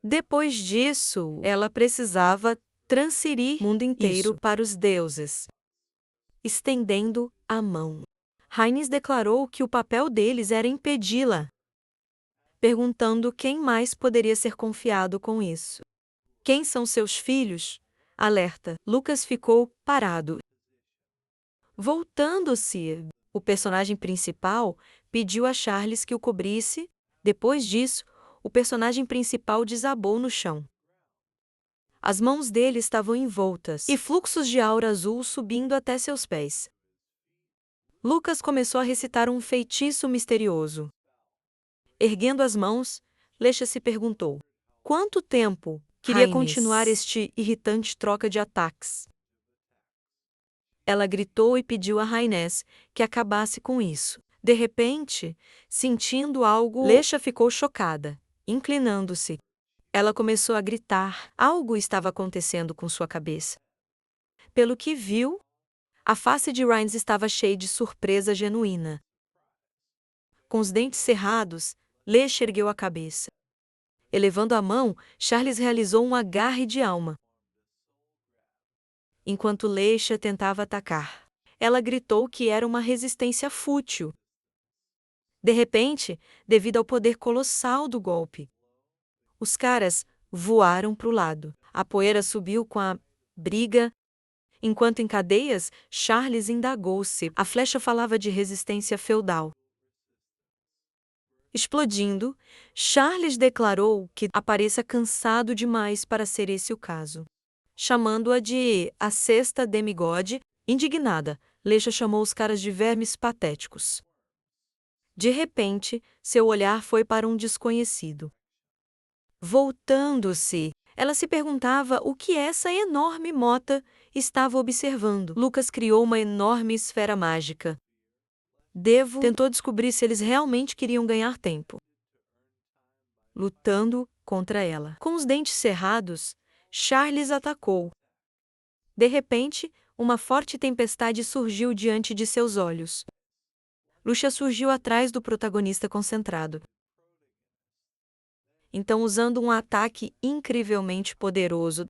Depois disso, ela precisava transferir o mundo inteiro para os deuses, estendendo a mão. Rhaenys declarou que o papel deles era impedi-la, perguntando quem mais poderia ser confiado com isso. Quem são seus filhos? Alerta. Lucas ficou parado. Voltando-se, o personagem principal pediu a Charles que o cobrisse. Depois disso, o personagem principal desabou no chão. As mãos dele estavam envoltas e fluxos de aura azul subindo até seus pés. Lucas começou a recitar um feitiço misterioso. Erguendo as mãos, Lesha se perguntou: quanto tempo queria continuar este irritante troca de ataques? Ela gritou e pediu a Rhaenys que acabasse com isso. De repente, sentindo algo, Lesha ficou chocada. Inclinando-se, ela começou a gritar. Algo estava acontecendo com sua cabeça. Pelo que viu, a face de Rhaenys estava cheia de surpresa genuína. Com os dentes cerrados, Lesha ergueu a cabeça. Elevando a mão, Charles realizou um agarre de alma. Enquanto Lesha tentava atacar, ela gritou que era uma resistência fútil. De repente, devido ao poder colossal do golpe, os caras voaram para o lado. A poeira subiu com a briga. Enquanto em cadeias, Charles indagou-se. A flecha falava de resistência feudal. Explodindo, Charles declarou que apareça cansado demais para ser esse o caso. Chamando-a de a sexta demigode, indignada, Lesha chamou os caras de vermes patéticos. De repente, seu olhar foi para um desconhecido. Voltando-se, ela se perguntava o que essa enorme mota estava observando. Lucas criou uma enorme esfera mágica. Devo tentou descobrir se eles realmente queriam ganhar tempo. Lutando contra ela. Com os dentes cerrados, Charles atacou. De repente, uma forte tempestade surgiu diante de seus olhos. Lucia surgiu atrás do protagonista concentrado. Então, usando um ataque incrivelmente poderoso,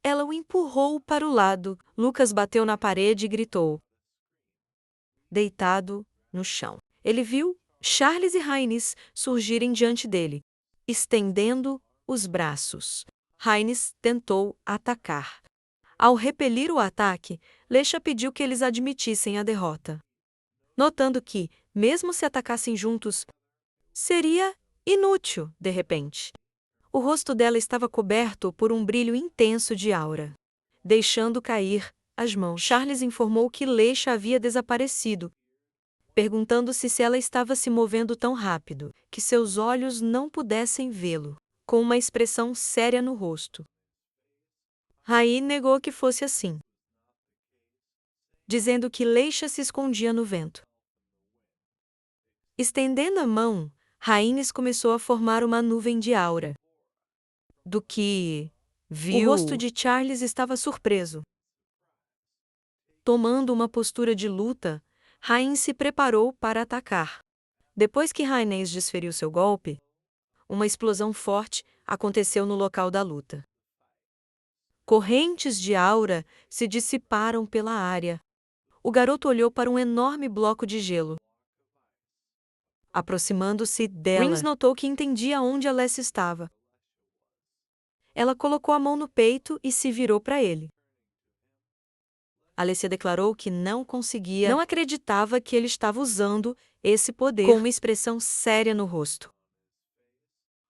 ela o empurrou para o lado. Lucas bateu na parede e gritou. Deitado no chão. Ele viu Charles e Rhaenys surgirem diante dele, estendendo os braços. Rhaenys tentou atacar. Ao repelir o ataque, Lesha pediu que eles admitissem a derrota. Notando que, mesmo se atacassem juntos, seria inútil, de repente. O rosto dela estava coberto por um brilho intenso de aura. Deixando cair as mãos, Charles informou que Lesha havia desaparecido, perguntando-se se ela estava se movendo tão rápido que seus olhos não pudessem vê-lo, com uma expressão séria no rosto. Rhaenys negou que fosse assim, dizendo que Lesha se escondia no vento. Estendendo a mão, Rhaenys começou a formar uma nuvem de aura. Do que viu, o rosto de Charles estava surpreso. Tomando uma postura de luta, Rhaenys se preparou para atacar. Depois que Rhaenys desferiu seu golpe, uma explosão forte aconteceu no local da luta. Correntes de aura se dissiparam pela área. O garoto olhou para um enorme bloco de gelo. Aproximando-se dela, Rhaenys notou que entendia onde Alessia estava. Ela colocou a mão no peito e se virou para ele. Alessia declarou que não acreditava que ele estava usando esse poder, com uma expressão séria no rosto.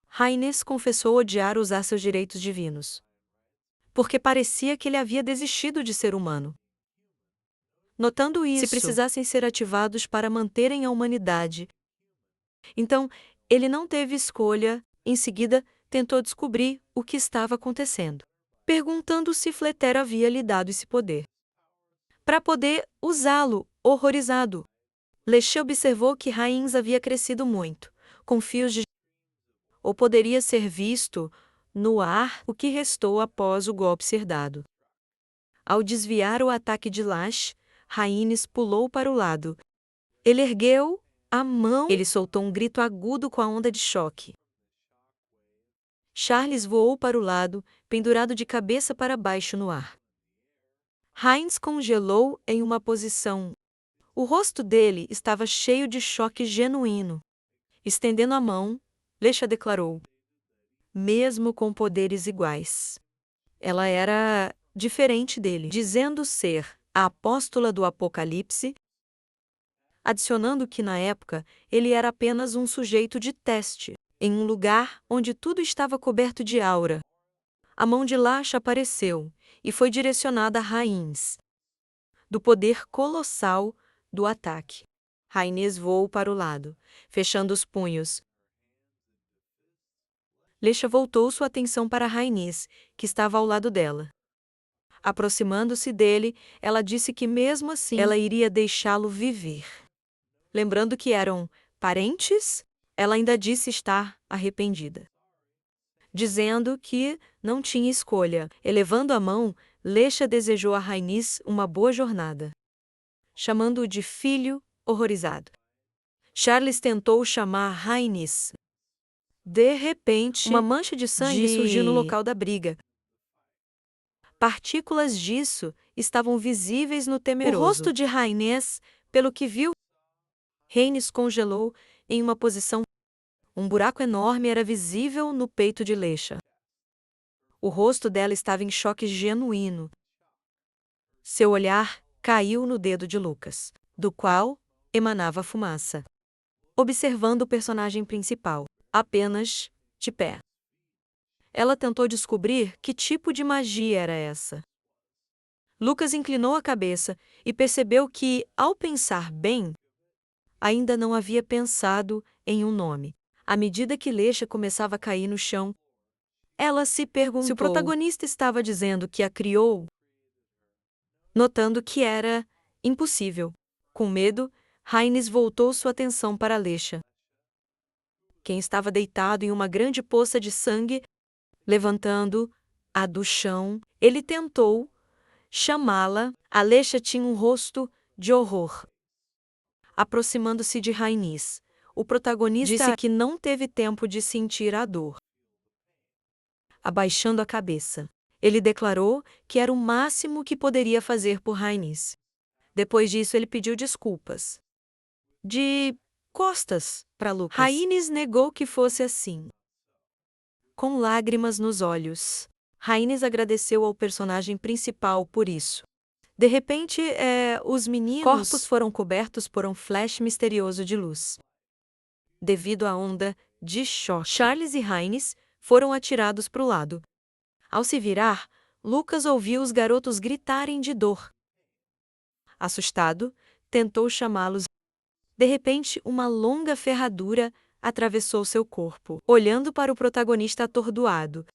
Rhaenys confessou odiar usar seus direitos divinos, porque parecia que ele havia desistido de ser humano. Notando isso, se precisassem ser ativados para manterem a humanidade, então ele não teve escolha. Em seguida, tentou descobrir o que estava acontecendo, perguntando se Fléter havia lhe dado esse poder, para poder usá-lo, horrorizado. Lesha observou que Rhaenys havia crescido muito, com fios de ou poderia ser visto no ar o que restou após o golpe ser dado. Ao desviar o ataque de Lash, Rhaenys pulou para o lado. Ele ergueu a mão. Ele soltou um grito agudo com a onda de choque. Charles voou para o lado, pendurado de cabeça para baixo no ar. Hines congelou em uma posição. O rosto dele estava cheio de choque genuíno. Estendendo a mão, Lesha declarou: mesmo com poderes iguais. Ela era diferente dele, dizendo ser a apóstola do Apocalipse, adicionando que na época ele era apenas um sujeito de teste, em um lugar onde tudo estava coberto de aura. A mão de Lasha apareceu e foi direcionada a Hines, do poder colossal do ataque. Hines voou para o lado, fechando os punhos. Lesha voltou sua atenção para Hines, que estava ao lado dela. Aproximando-se dele, ela disse que mesmo assim ela iria deixá-lo viver. Lembrando que eram parentes, ela ainda disse estar arrependida, dizendo que não tinha escolha. Elevando a mão, Lesha desejou a Hines uma boa jornada, chamando-o de filho horrorizado. Charles tentou chamar Hines. De repente, uma mancha de sangue surgiu no local da briga. Partículas disso estavam visíveis no temeroso. O rosto de Hines, pelo que viu, Hines congelou em uma posição. Um buraco enorme era visível no peito de Lesha. O rosto dela estava em choque genuíno. Seu olhar caiu no dedo de Lucas, do qual emanava fumaça. Observando o personagem principal, apenas de pé. Ela tentou descobrir que tipo de magia era essa. Lucas inclinou a cabeça e percebeu que, ao pensar bem, ainda não havia pensado em um nome. À medida que Lesha começava a cair no chão, ela se perguntou se o protagonista estava dizendo que a criou, notando que era impossível. Com medo, Hines voltou sua atenção para Lesha, quem estava deitado em uma grande poça de sangue. Levantando-a do chão, ele tentou chamá-la. A Lesha tinha um rosto de horror. Aproximando-se de Hines, o protagonista disse que não teve tempo de sentir a dor. Abaixando a cabeça, ele declarou que era o máximo que poderia fazer por Hines. Depois disso, ele pediu desculpas. De costas para Lucas. Hines negou que fosse assim, com lágrimas nos olhos. Hines agradeceu ao personagem principal por isso. De repente, os corpos foram cobertos por um flash misterioso de luz. Devido à onda de choque, Charles e Hines foram atirados para o lado. Ao se virar, Lucas ouviu os garotos gritarem de dor. Assustado, tentou chamá-los. De repente, uma longa ferradura atravessou seu corpo. Olhando para o protagonista atordoado,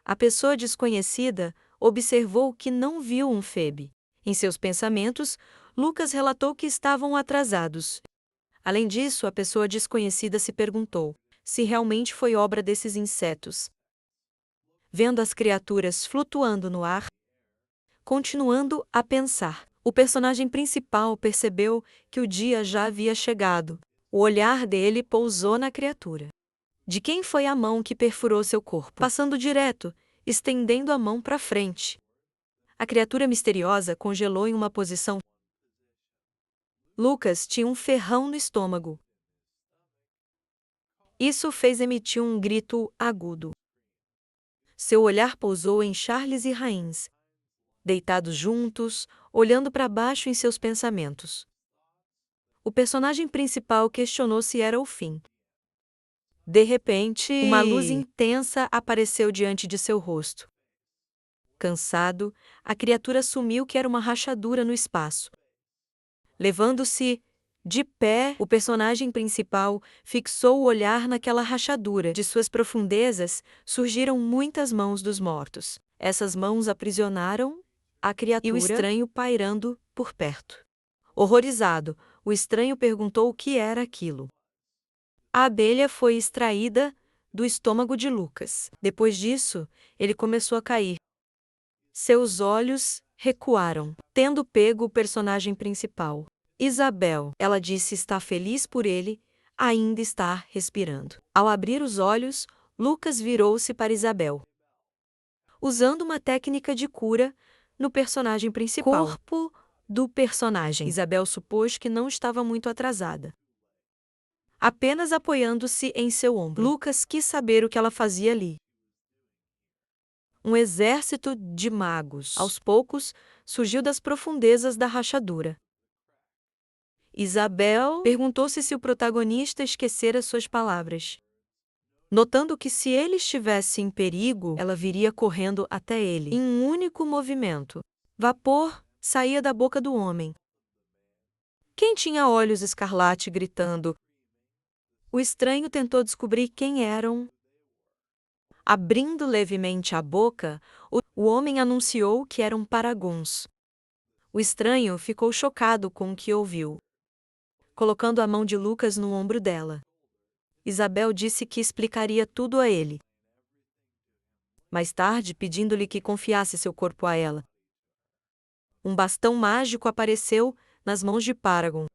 a pessoa desconhecida observou que não viu um Febe. Em seus pensamentos, Lucas relatou que estavam atrasados. Além disso, a pessoa desconhecida se perguntou se realmente foi obra desses insetos. Vendo as criaturas flutuando no ar, continuando a pensar, o personagem principal percebeu que o dia já havia chegado. O olhar dele pousou na criatura. De quem foi a mão que perfurou seu corpo? Passando direto, estendendo a mão para frente. A criatura misteriosa congelou em uma posição. Lucas tinha um ferrão no estômago. Isso o fez emitir um grito agudo. Seu olhar pousou em Charles e Hines, deitados juntos, olhando para baixo em seus pensamentos. O personagem principal questionou se era o fim. De repente, uma luz intensa apareceu diante de seu rosto. Cansado, a criatura assumiu que era uma rachadura no espaço. Levando-se de pé, o personagem principal fixou o olhar naquela rachadura. De suas profundezas surgiram muitas mãos dos mortos. Essas mãos aprisionaram a criatura e o estranho pairando por perto. Horrorizado, o estranho perguntou o que era aquilo. A abelha foi extraída do estômago de Lucas. Depois disso, ele começou a cair. Seus olhos recuaram, tendo pego o personagem principal. Isabel, ela disse estar feliz por ele, ainda está respirando. Ao abrir os olhos, Lucas virou-se para Isabel, usando uma técnica de cura no personagem principal. Corpo do personagem. Isabel supôs que não estava muito atrasada, apenas apoiando-se em seu ombro. Lucas quis saber o que ela fazia ali. Um exército de magos, aos poucos, surgiu das profundezas da rachadura. Isabel perguntou-se se o protagonista esquecera suas palavras, notando que se ele estivesse em perigo, ela viria correndo até ele. Em um único movimento, vapor saía da boca do homem. Quem tinha olhos escarlate gritando? O estranho tentou descobrir quem eram. Abrindo levemente a boca, o homem anunciou que eram Paragons. O estranho ficou chocado com o que ouviu, colocando a mão de Lucas no ombro dela. Isabel disse que explicaria tudo a ele, mais tarde pedindo-lhe que confiasse seu corpo a ela. Um bastão mágico apareceu nas mãos de Paragon,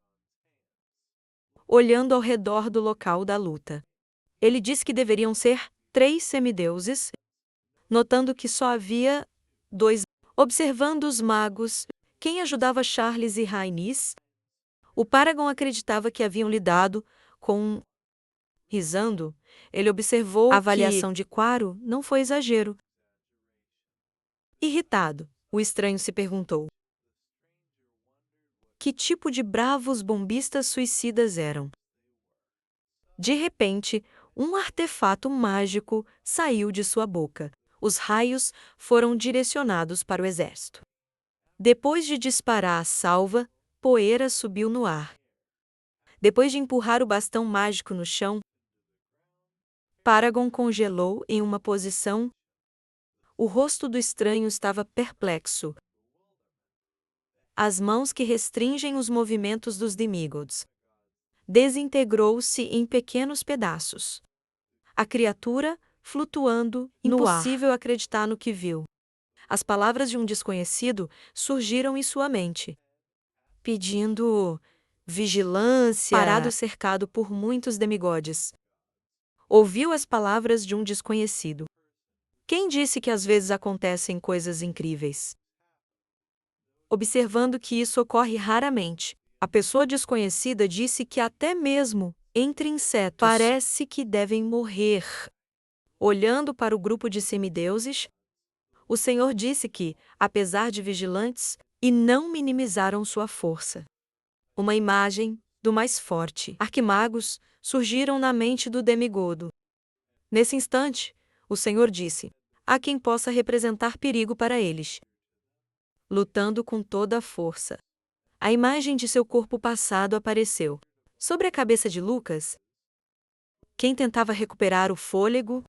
olhando ao redor do local da luta. Ele disse que deveriam ser 3 semideuses, notando que só havia 2. Observando os magos, quem ajudava Charles e Rhaenys, o Paragon acreditava que haviam lidado com... Risando, ele observou a avaliação de Quaro não foi exagero. Irritado, o estranho se perguntou: que tipo de bravos bombistas suicidas eram? De repente, um artefato mágico saiu de sua boca. Os raios foram direcionados para o exército. Depois de disparar a salva, poeira subiu no ar. Depois de empurrar o bastão mágico no chão, Paragon congelou em uma posição. O rosto do estranho estava perplexo. As mãos que restringem os movimentos dos Demigods desintegrou-se em pequenos pedaços. A criatura flutuando, impossível acreditar no que viu. As palavras de um desconhecido surgiram em sua mente, pedindo vigilância. Parado cercado por muitos demigods, ouviu as palavras de um desconhecido. Quem disse que às vezes acontecem coisas incríveis? Observando que isso ocorre raramente, a pessoa desconhecida disse que até mesmo entre insetos parece que devem morrer. Olhando para o grupo de semideuses, o Senhor disse que, apesar de vigilantes, e não minimizaram sua força. Uma imagem do mais forte. Arquimagos surgiram na mente do demigodo. Nesse instante, o Senhor disse: há quem possa representar perigo para eles. Lutando com toda a força, a imagem de seu corpo passado apareceu sobre a cabeça de Lucas. Quem tentava recuperar o fôlego,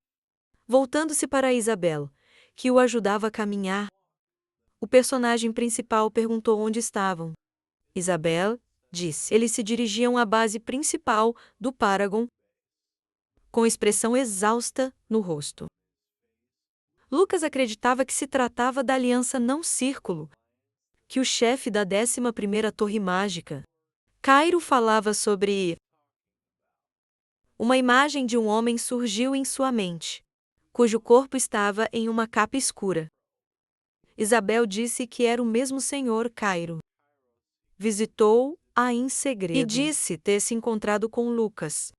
voltando-se para Isabel, que o ajudava a caminhar. O personagem principal perguntou onde estavam. Isabel disse. Eles se dirigiam à base principal do Paragon, com expressão exausta no rosto. Lucas acreditava que se tratava da Aliança Não-Círculo, que o chefe da 11ª Torre Mágica, Cairo, falava sobre. Uma imagem de um homem surgiu em sua mente, cujo corpo estava em uma capa escura. Isabel disse que era o mesmo senhor Cairo. Visitou-a em segredo e disse ter se encontrado com Lucas.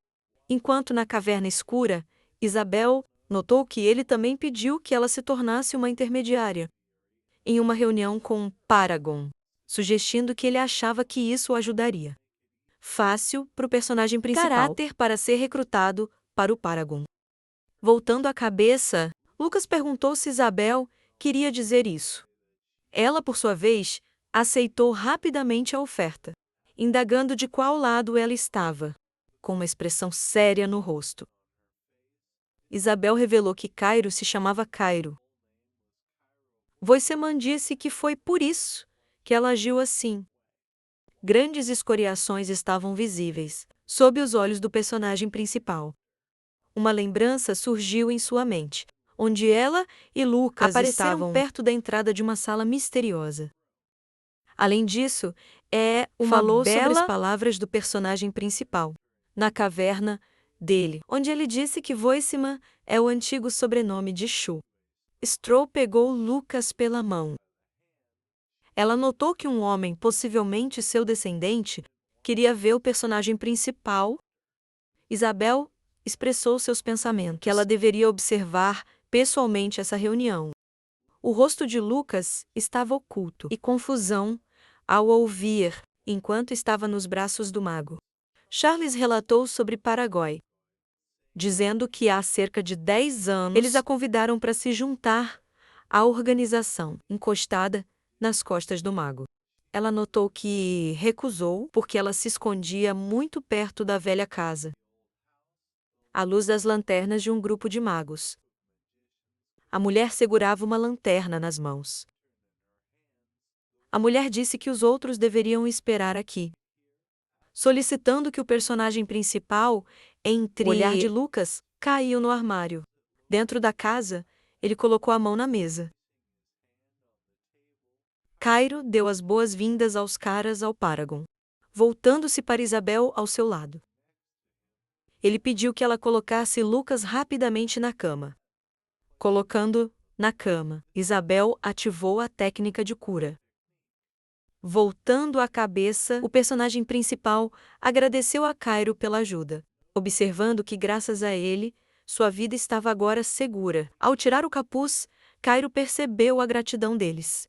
Enquanto na caverna escura, Isabel notou que ele também pediu que ela se tornasse uma intermediária em uma reunião com Paragon, sugerindo que ele achava que isso o ajudaria. Fácil para o personagem principal. Caráter para ser recrutado para o Paragon. Voltando a cabeça, Lucas perguntou se Isabel queria dizer isso. Ela, por sua vez, aceitou rapidamente a oferta, indagando de qual lado ela estava, com uma expressão séria no rosto. Isabel revelou que Cairo se chamava Cairo. Voiceman disse que foi por isso que ela agiu assim. Grandes escoriações estavam visíveis sob os olhos do personagem principal. Uma lembrança surgiu em sua mente, onde ela e Lucas estavam perto da entrada de uma sala misteriosa. Além disso, falou sobre as palavras do personagem principal. Na caverna, dele, onde ele disse que Voicema é o antigo sobrenome de Shu. Stroll pegou Lucas pela mão. Ela notou que um homem, possivelmente seu descendente, queria ver o personagem principal. Isabel expressou seus pensamentos, que ela deveria observar pessoalmente essa reunião. O rosto de Lucas estava oculto e confusão ao ouvir, enquanto estava nos braços do mago. Charles relatou sobre Paraguai, dizendo que há cerca de 10 anos eles a convidaram para se juntar à organização, encostada nas costas do mago. Ela notou que recusou porque ela se escondia muito perto da velha casa, à luz das lanternas de um grupo de magos. A mulher segurava uma lanterna nas mãos. A mulher disse que os outros deveriam esperar aqui, solicitando que o personagem principal, o olhar de Lucas, caiu no armário. Dentro da casa, ele colocou a mão na mesa. Cairo deu as boas-vindas aos caras ao Paragon, voltando-se para Isabel ao seu lado. Ele pediu que ela colocasse Lucas rapidamente na cama. Colocando na cama, Isabel ativou a técnica de cura. Voltando a cabeça, o personagem principal agradeceu a Cairo pela ajuda, observando que, graças a ele, sua vida estava agora segura. Ao tirar o capuz, Cairo percebeu a gratidão deles,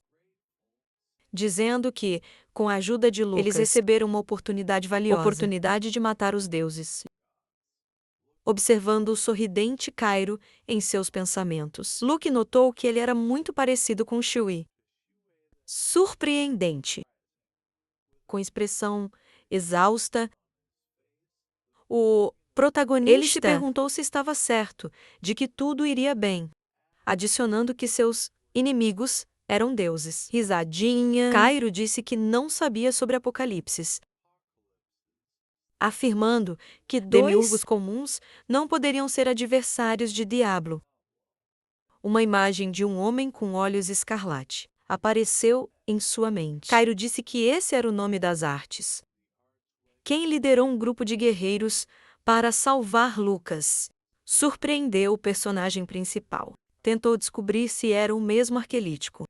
dizendo que, com a ajuda de Lucas, eles receberam uma oportunidade valiosa, de matar os deuses. Observando o sorridente Cairo em seus pensamentos, Luke notou que ele era muito parecido com Shui. Surpreendente. Com expressão exausta, o protagonista ele se perguntou se estava certo de que tudo iria bem, adicionando que seus inimigos eram deuses. Risadinha, Cairo disse que não sabia sobre Apocalipse, afirmando que demiurgos comuns não poderiam ser adversários de Diablo. Uma imagem de um homem com olhos escarlate apareceu em sua mente. Cairo disse que esse era o nome das artes. Quem liderou um grupo de guerreiros para salvar Lucas? Surpreendeu o personagem principal. Tentou descobrir se era o mesmo arquelítico.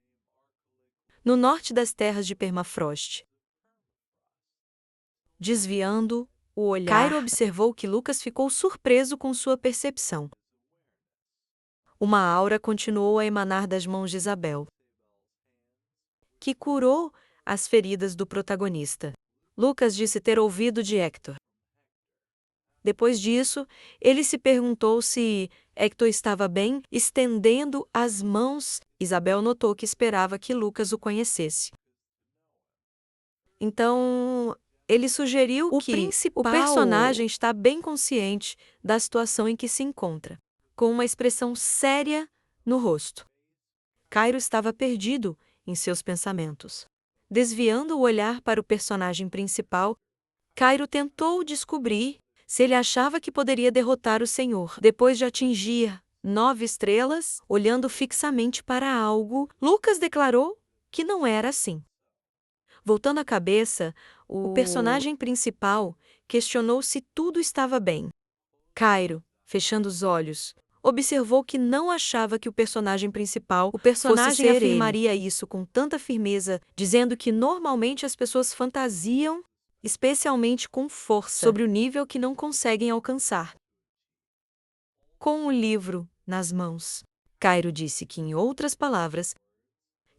No norte das terras de Permafrost. Desviando o olhar, Cairo observou que Lucas ficou surpreso com sua percepção. Uma aura continuou a emanar das mãos de Isabel, que curou as feridas do protagonista. Lucas disse ter ouvido de Hector. Depois disso, ele se perguntou se Hector estava bem, estendendo as mãos. Isabel notou que esperava que Lucas o conhecesse. Então, ele sugeriu que o personagem está bem consciente da situação em que se encontra, com uma expressão séria no rosto. Cairo estava perdido em seus pensamentos. Desviando o olhar para o personagem principal, Cairo tentou descobrir se ele achava que poderia derrotar o Senhor. Depois de atingir 9 estrelas, olhando fixamente para algo, Lucas declarou que não era assim. Voltando a cabeça, o personagem principal questionou se tudo estava bem. Cairo, fechando os olhos, observou que não achava que o personagem principal fosse ser afirmaria isso com tanta firmeza, dizendo que normalmente as pessoas fantasiam, especialmente com força, sobre o nível que não conseguem alcançar. Com o livro nas mãos, Cairo disse que, em outras palavras,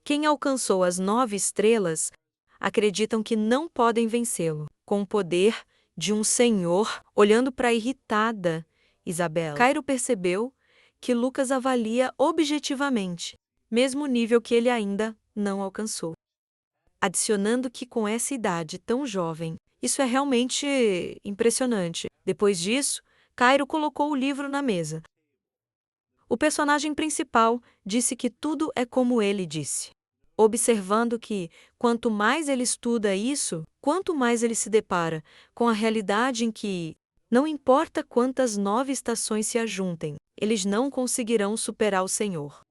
quem alcançou as 9 estrelas acreditam que não podem vencê-lo. Com o poder de um senhor, olhando para a irritada Isabel, Cairo percebeu que Lucas avalia objetivamente, mesmo nível que ele ainda não alcançou. Adicionando que com essa idade tão jovem, isso é realmente impressionante. Depois disso, Cairo colocou o livro na mesa. O personagem principal disse que tudo é como ele disse, observando que, quanto mais ele estuda isso, quanto mais ele se depara com a realidade em que, não importa quantas 9 estações se ajuntem, eles não conseguirão superar o Senhor.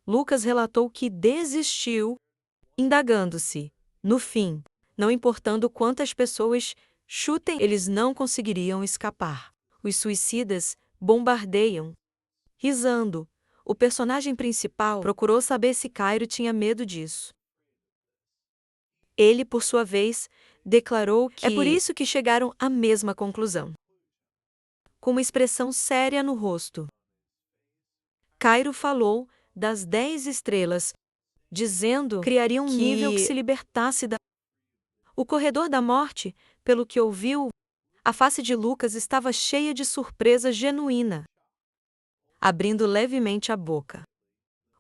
Lucas relatou que desistiu, indagando-se, no fim, não importando quantas pessoas chutem, eles não conseguiriam escapar. Os suicidas bombardeiam. Risando, o personagem principal procurou saber se Cairo tinha medo disso. Ele, por sua vez, declarou que é por isso que chegaram à mesma conclusão. Com uma expressão séria no rosto, Cairo falou das 10 estrelas, dizendo que criaria um nível que se libertasse da... O corredor da morte, pelo que ouviu, a face de Lucas estava cheia de surpresa genuína, abrindo levemente a boca.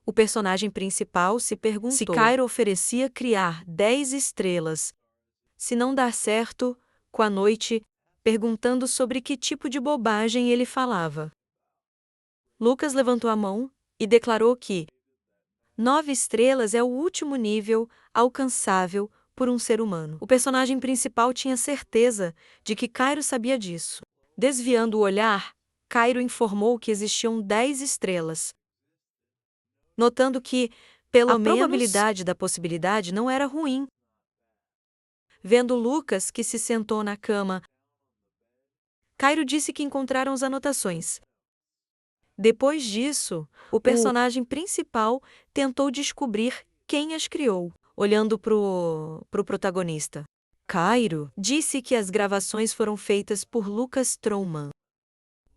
O personagem principal se perguntou se Cairo oferecia criar 10 estrelas, se não dar certo, com a noite, perguntando sobre que tipo de bobagem ele falava. Lucas levantou a mão e declarou que 9 estrelas é o último nível alcançável por um ser humano. O personagem principal tinha certeza de que Cairo sabia disso. Desviando o olhar, Cairo informou que existiam 10 estrelas, notando que, pelo menos, a probabilidade da possibilidade não era ruim. Vendo Lucas, que se sentou na cama, Cairo disse que encontraram as anotações. Depois disso, o personagem principal tentou descobrir quem as criou, olhando pro protagonista. Cairo disse que as gravações foram feitas por Lucas Trouman,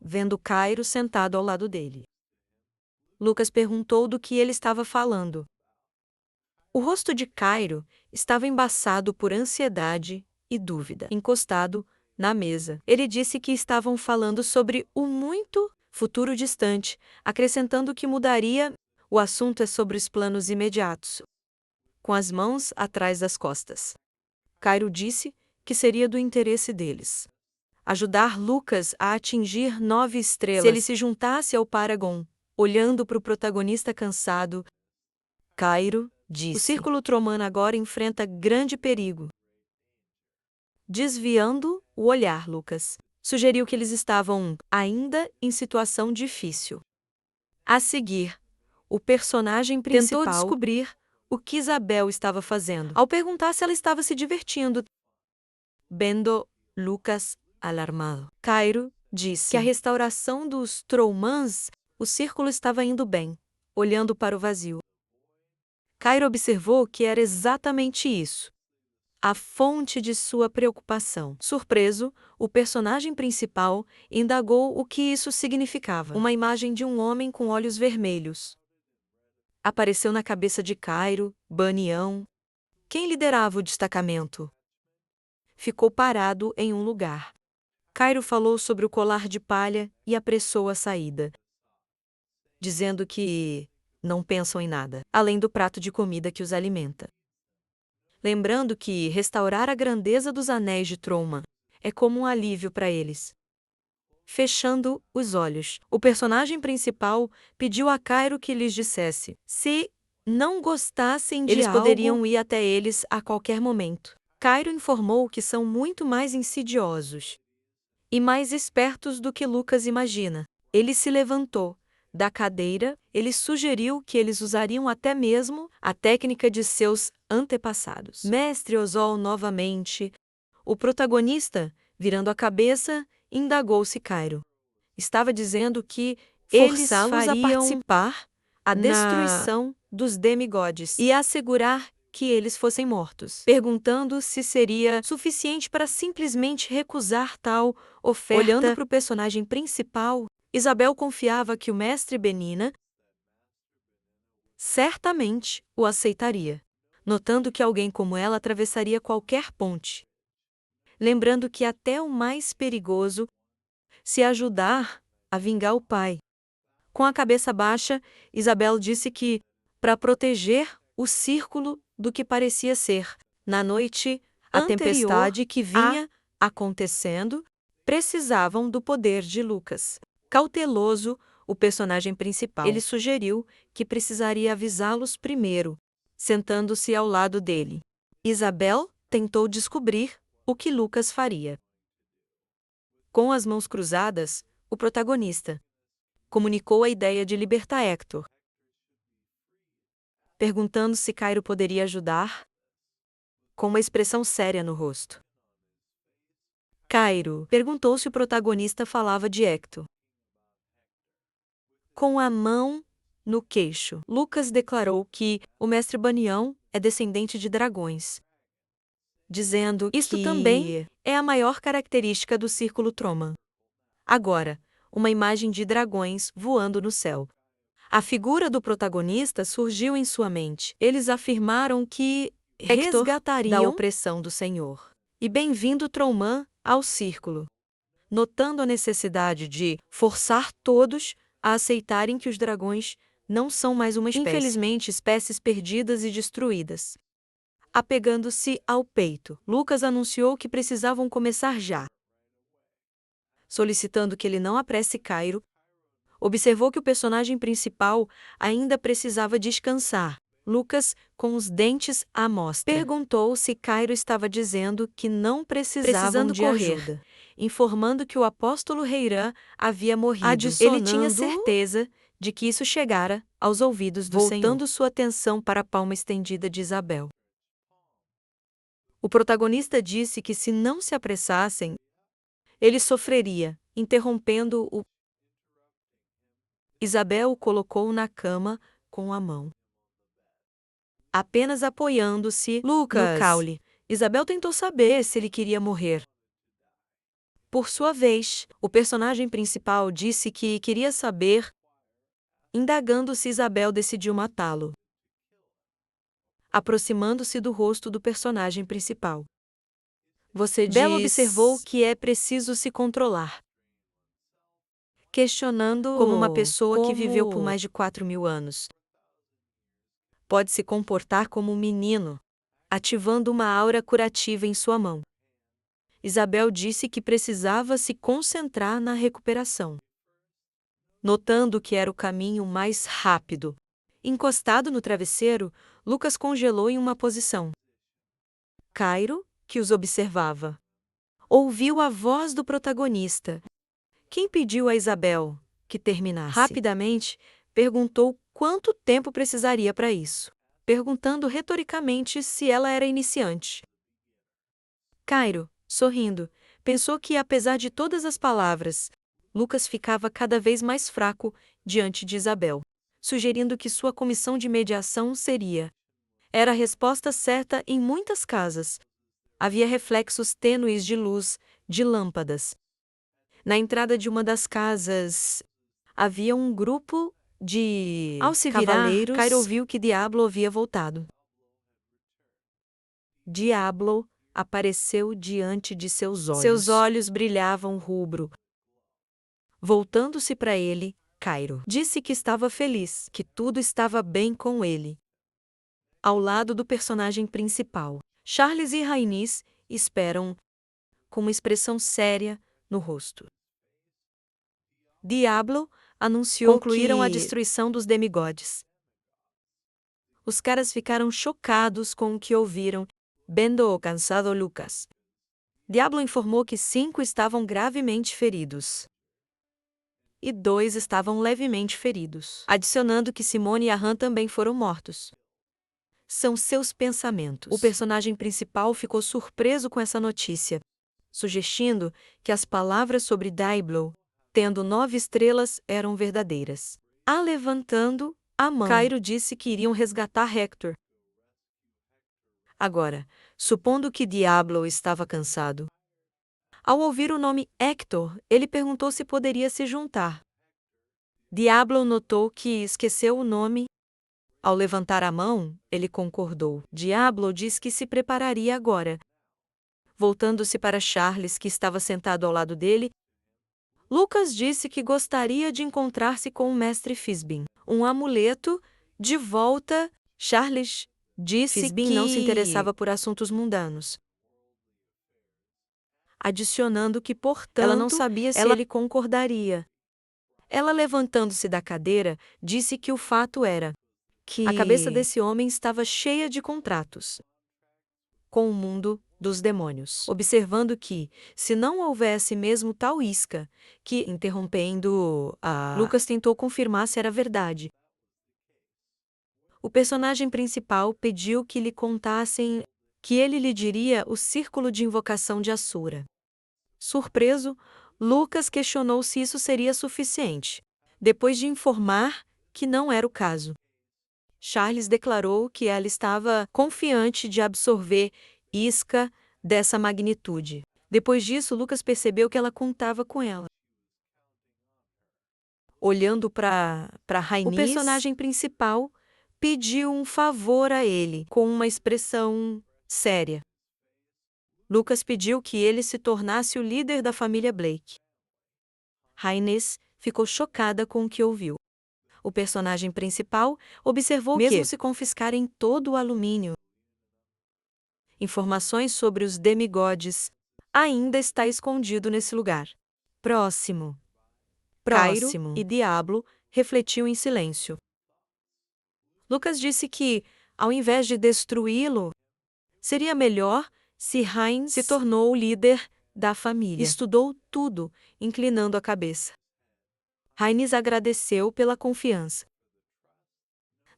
vendo Cairo sentado ao lado dele. Lucas perguntou do que ele estava falando. O rosto de Cairo estava embaçado por ansiedade e dúvida. Encostado na mesa, ele disse que estavam falando sobre o muito futuro distante, acrescentando que mudaria. O assunto é sobre os planos imediatos. Com as mãos atrás das costas, Cairo disse que seria do interesse deles ajudar Lucas a atingir 9 estrelas se ele se juntasse ao Paragon. Olhando para o protagonista cansado, Cairo disse: o Círculo Trouman agora enfrenta grande perigo. Desviando o olhar, Lucas sugeriu que eles estavam ainda em situação difícil. A seguir, o personagem principal tentou descobrir o que Isabel estava fazendo. Ao perguntar se ela estava se divertindo, vendo Lucas alarmado, Cairo disse que a restauração dos Troumans, o círculo estava indo bem, olhando para o vazio. Cairo observou que era exatamente isso, a fonte de sua preocupação. Surpreso, o personagem principal indagou o que isso significava. Uma imagem de um homem com olhos vermelhos apareceu na cabeça de Cairo. Banião, quem liderava o destacamento, ficou parado em um lugar. Cairo falou sobre o colar de palha e apressou a saída, dizendo que não pensam em nada, além do prato de comida que os alimenta. Lembrando que restaurar a grandeza dos anéis de Trouman é como um alívio para eles. Fechando os olhos, o personagem principal pediu a Cairo que lhes dissesse se não gostassem de algo, poderiam ir até eles a qualquer momento. Cairo informou que são muito mais insidiosos e mais espertos do que Lucas imagina. Ele se levantou da cadeira. Ele sugeriu que eles usariam até mesmo a técnica de seus antepassados. Mestre Ozol novamente. O protagonista, virando a cabeça, indagou se Cairo estava dizendo que eles fariam a participar a destruição dos demigods e assegurar que eles fossem mortos, perguntando se seria suficiente para simplesmente recusar tal oferta. Olhando para o personagem principal, Isabel confiava que o mestre Benina certamente o aceitaria, notando que alguém como ela atravessaria qualquer ponte. Lembrando que até o mais perigoso se ajudar a vingar o pai. Com a cabeça baixa, Isabel disse que, para proteger o círculo do que parecia ser, na noite, a tempestade que vinha acontecendo, precisavam do poder de Lucas. Cauteloso, o personagem principal, ele sugeriu que precisaria avisá-los primeiro, sentando-se ao lado dele. Isabel tentou descobrir o que Lucas faria. Com as mãos cruzadas, o protagonista comunicou a ideia de libertar Hector, perguntando se Cairo poderia ajudar, com uma expressão séria no rosto. Cairo perguntou se o protagonista falava de Hector. Com a mão no queixo, Lucas declarou que o mestre Banião é descendente de dragões, dizendo que isto também é a maior característica do Círculo Troman. Agora, uma imagem de dragões voando no céu. A figura do protagonista surgiu em sua mente. Eles afirmaram que Hector resgatariam da opressão do Senhor. E bem-vindo Troman ao círculo. Notando a necessidade de forçar todos a aceitarem que os dragões não são mais uma espécie. Infelizmente, espécies perdidas e destruídas. Apegando-se ao peito, Lucas anunciou que precisavam começar já. Solicitando que ele não apresse Cairo, observou que o personagem principal ainda precisava descansar. Lucas, com os dentes à mostra, perguntou se Cairo estava dizendo que não precisavam de ajuda, informando que o apóstolo Reirã havia morrido. Ele tinha certeza de que isso chegara aos ouvidos do Senhor. Voltando sua atenção para a palma estendida de Isabel. O protagonista disse que se não se apressassem, ele sofreria, interrompendo-o. Isabel o colocou na cama com a mão, apenas apoiando-se no caule. Isabel tentou saber se ele queria morrer. Por sua vez, o personagem principal disse que queria saber, indagando se Isabel decidiu matá-lo. Aproximando-se do rosto do personagem principal. Bella observou que é preciso se controlar, questionando como uma pessoa que viveu por mais de 4.000 anos pode se comportar como um menino, ativando uma aura curativa em sua mão. Isabel disse que precisava se concentrar na recuperação. Notando que era o caminho mais rápido, encostado no travesseiro, Lucas congelou em uma posição. Cairo, que os observava, ouviu a voz do protagonista. Quem pediu a Isabel que terminasse? Rapidamente, perguntou quanto tempo precisaria para isso, perguntando retoricamente se ela era iniciante. Cairo, sorrindo, pensou que, apesar de todas as palavras, Lucas ficava cada vez mais fraco diante de Isabel, sugerindo que sua comissão de mediação seria. Era a resposta certa em muitas casas. Havia reflexos tênues de luz, de lâmpadas. Na entrada de uma das casas, havia um grupo de Ao se virar, cavaleiros. Cairo ouviu que Diablo havia voltado. Diablo apareceu diante de seus olhos. Seus olhos brilhavam rubro. Voltando-se para ele, Cairo disse que estava feliz, que tudo estava bem com ele. Ao lado do personagem principal, Charles e Rhaenys esperam, com uma expressão séria no rosto. Diablo anunciou concluíram a destruição dos demigods. Os caras ficaram chocados com o que ouviram, vendo o cansado Lucas. Diablo informou que 5 estavam gravemente feridos e 2 estavam levemente feridos, adicionando que Simone e Ahan também foram mortos. São seus pensamentos. O personagem principal ficou surpreso com essa notícia, sugerindo que as palavras sobre Diablo, tendo 9 estrelas, eram verdadeiras. Levantando a mão, Cairo disse que iriam resgatar Hector. Agora, supondo que Diablo estava cansado, ao ouvir o nome Hector, ele perguntou se poderia se juntar. Diablo notou que esqueceu o nome. Ao levantar a mão, ele concordou. Diablo disse que se prepararia agora. Voltando-se para Charles, que estava sentado ao lado dele, Lucas disse que gostaria de encontrar-se com o mestre Fizbin. Um amuleto, de volta. Charles disse Fizbin não se interessava por assuntos mundanos, adicionando que, portanto, ela não sabia se ele concordaria. Ela, levantando-se da cadeira, disse que o fato era que a cabeça desse homem estava cheia de contratos com o mundo dos demônios, observando que, se não houvesse mesmo tal isca, que, interrompendo Lucas tentou confirmar se era verdade. O personagem principal pediu que lhe contassem que ele lhe diria o círculo de invocação de Assura. Surpreso, Lucas questionou se isso seria suficiente, depois de informar que não era o caso. Charles declarou que ela estava confiante de absorver isca dessa magnitude. Depois disso, Lucas percebeu que ela contava com ela. Olhando para Rhaenys, o personagem principal pediu um favor a ele, com uma expressão séria. Lucas pediu que ele se tornasse o líder da família Blake. Rhaenys ficou chocada com o que ouviu. O personagem principal observou que, mesmo se confiscarem todo o alumínio, informações sobre os demigods ainda está escondido nesse lugar. Próximo. Cairo e Diablo refletiu em silêncio. Lucas disse que, ao invés de destruí-lo, seria melhor se Rhaenys se tornou o líder da família. Estudou tudo, inclinando a cabeça. Rhaenys agradeceu pela confiança,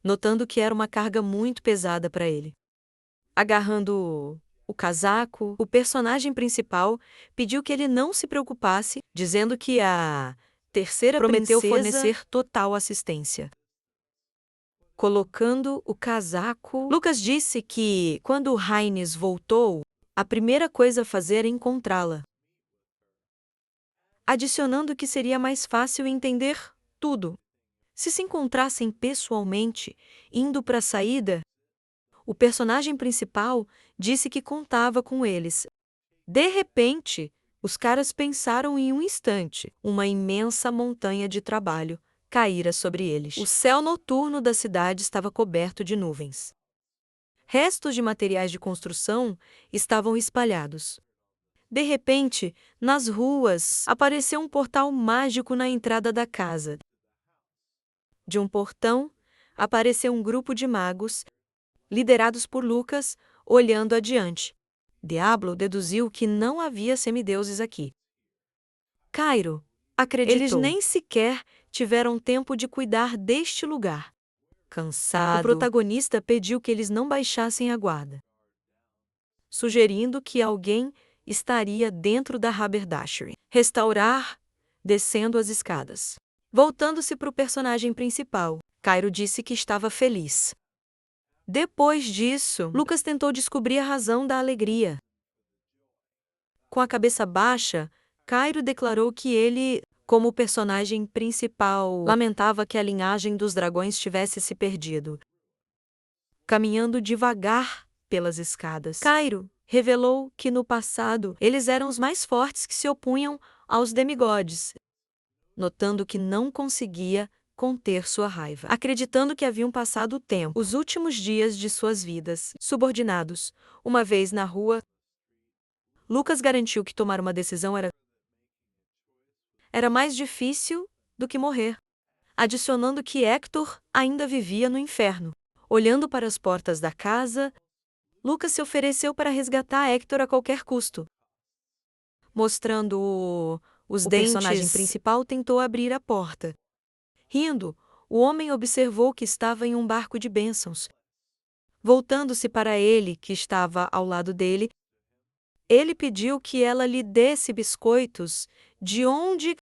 notando que era uma carga muito pesada para ele. Agarrando o casaco, o personagem principal pediu que ele não se preocupasse, dizendo que a terceira prometeu fornecer total assistência. Colocando o casaco, Lucas disse que, quando Rhaenys voltou, a primeira coisa a fazer era encontrá-la, adicionando que seria mais fácil entender tudo se encontrassem pessoalmente, indo para a saída. O personagem principal disse que contava com eles. De repente, os caras pensaram em um instante, uma imensa montanha de trabalho caíra sobre eles. O céu noturno da cidade estava coberto de nuvens. Restos de materiais de construção estavam espalhados. De repente, nas ruas, apareceu um portal mágico na entrada da casa. De um portão, apareceu um grupo de magos, liderados por Lucas, olhando adiante. Diablo deduziu que não havia semideuses aqui. Cairo acreditou. Eles nem sequer tiveram tempo de cuidar deste lugar. Cansado, o protagonista pediu que eles não baixassem a guarda, sugerindo que alguém estaria dentro da Haberdashery. Restaurar, descendo as escadas. Voltando-se para o personagem principal, Cairo disse que estava feliz. Depois disso, Lucas tentou descobrir a razão da alegria. Com a cabeça baixa, Cairo declarou que ele, como o personagem principal, lamentava que a linhagem dos dragões tivesse se perdido. Caminhando devagar pelas escadas, Cairo revelou que no passado eles eram os mais fortes que se opunham aos demigods, notando que não conseguia conter sua raiva, acreditando que haviam passado o tempo, os últimos dias de suas vidas, subordinados. Uma vez na rua, Lucas garantiu que tomar uma decisão era mais difícil do que morrer, adicionando que Hector ainda vivia no inferno. Olhando para as portas da casa, Lucas se ofereceu para resgatar Hector a qualquer custo. Mostrando os dentes, o personagem principal tentou abrir a porta. Rindo, o homem observou que estava em um barco de bênçãos. Voltando-se para ele, que estava ao lado dele, ele pediu que ela lhe desse biscoitos de onde